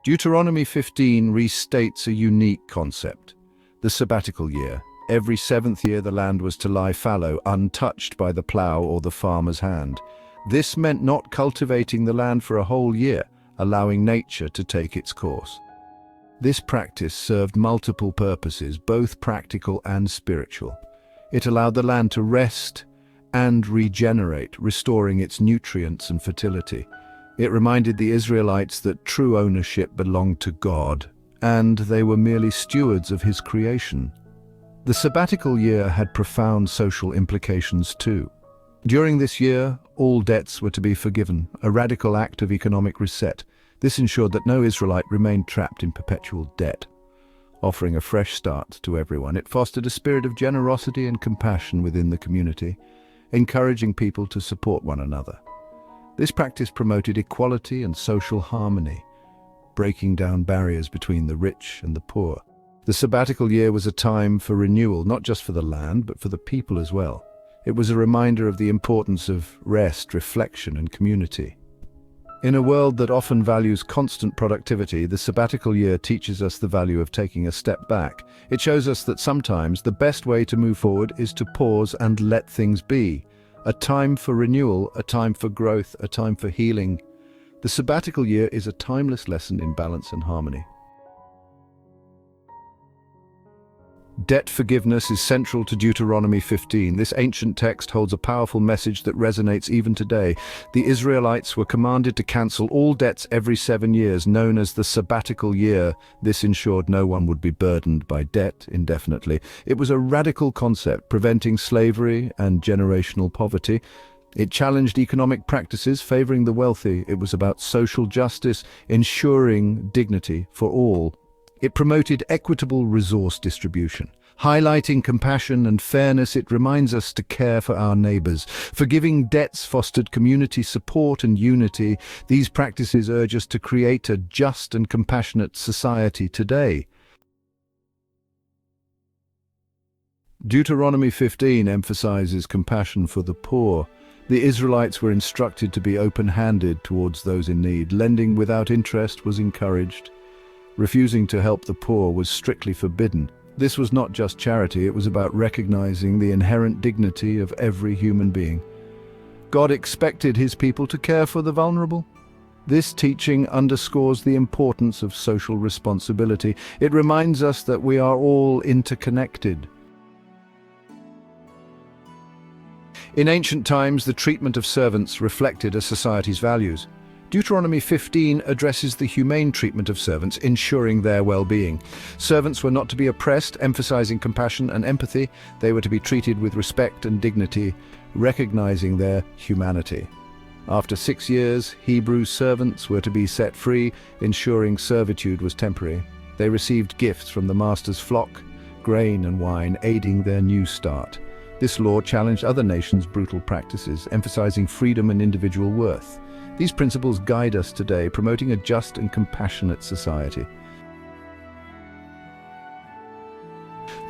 Deuteronomy 15 restates a unique concept, the sabbatical year. Every seventh year the land was to lie fallow, untouched by the plough or the farmer's hand. This meant not cultivating the land for a whole year, allowing nature to take its course. This practice served multiple purposes, both practical and spiritual. It allowed the land to rest and regenerate, restoring its nutrients and fertility. It reminded the Israelites that true ownership belonged to God, and they were merely stewards of His creation. The sabbatical year had profound social implications too. During this year, all debts were to be forgiven, a radical act of economic reset. This ensured that no Israelite remained trapped in perpetual debt. Offering a fresh start to everyone, it fostered a spirit of generosity and compassion within the community, encouraging people to support one another. This practice promoted equality and social harmony, breaking down barriers between the rich and the poor. The sabbatical year was a time for renewal, not just for the land, but for the people as well. It was a reminder of the importance of rest, reflection, and community. In a world that often values constant productivity, the sabbatical year teaches us the value of taking a step back. It shows us that sometimes the best way to move forward is to pause and let things be. A time for renewal, a time for growth, a time for healing. The sabbatical year is a timeless lesson in balance and harmony. Debt forgiveness is central to Deuteronomy 15. This ancient text holds a powerful message that resonates even today. The Israelites were commanded to cancel all debts every 7 years, known as the Sabbatical Year. This ensured no one would be burdened by debt indefinitely. It was a radical concept, preventing slavery and generational poverty. It challenged economic practices, favoring the wealthy. It was about social justice, ensuring dignity for all. It promoted equitable resource distribution. Highlighting compassion and fairness, it reminds us to care for our neighbors. Forgiving debts fostered community support and unity. These practices urge us to create a just and compassionate society today. Deuteronomy 15 emphasizes compassion for the poor. The Israelites were instructed to be open-handed towards those in need. Lending without interest was encouraged. Refusing to help the poor was strictly forbidden. This was not just charity, it was about recognizing the inherent dignity of every human being. God expected His people to care for the vulnerable. This teaching underscores the importance of social responsibility. It reminds us that we are all interconnected. In ancient times, the treatment of servants reflected a society's values. Deuteronomy 15 addresses the humane treatment of servants, ensuring their well-being. Servants were not to be oppressed, emphasizing compassion and empathy. They were to be treated with respect and dignity, recognizing their humanity. After 6 years, Hebrew servants were to be set free, ensuring servitude was temporary. They received gifts from the master's flock, grain and wine, aiding their new start. This law challenged other nations' brutal practices, emphasizing freedom and individual worth. These principles guide us today, promoting a just and compassionate society.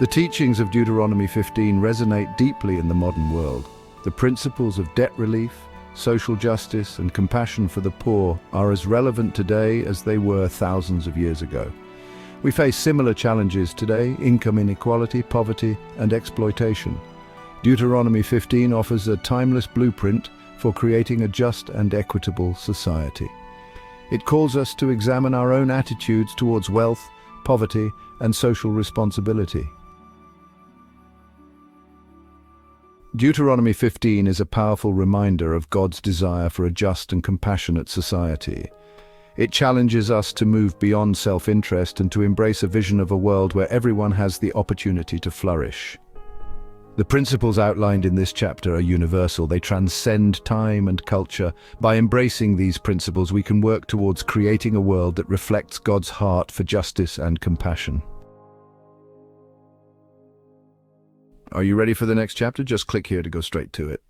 The teachings of Deuteronomy 15 resonate deeply in the modern world. The principles of debt relief, social justice, and compassion for the poor are as relevant today as they were thousands of years ago. We face similar challenges today: income inequality, poverty, and exploitation. Deuteronomy 15 offers a timeless blueprint for creating a just and equitable society. It calls us to examine our own attitudes towards wealth, poverty, and social responsibility. Deuteronomy 15 is a powerful reminder of God's desire for a just and compassionate society. It challenges us to move beyond self-interest and to embrace a vision of a world where everyone has the opportunity to flourish. The principles outlined in this chapter are universal. They transcend time and culture. By embracing these principles, we can work towards creating a world that reflects God's heart for justice and compassion. Are you ready for the next chapter? Just click here to go straight to it.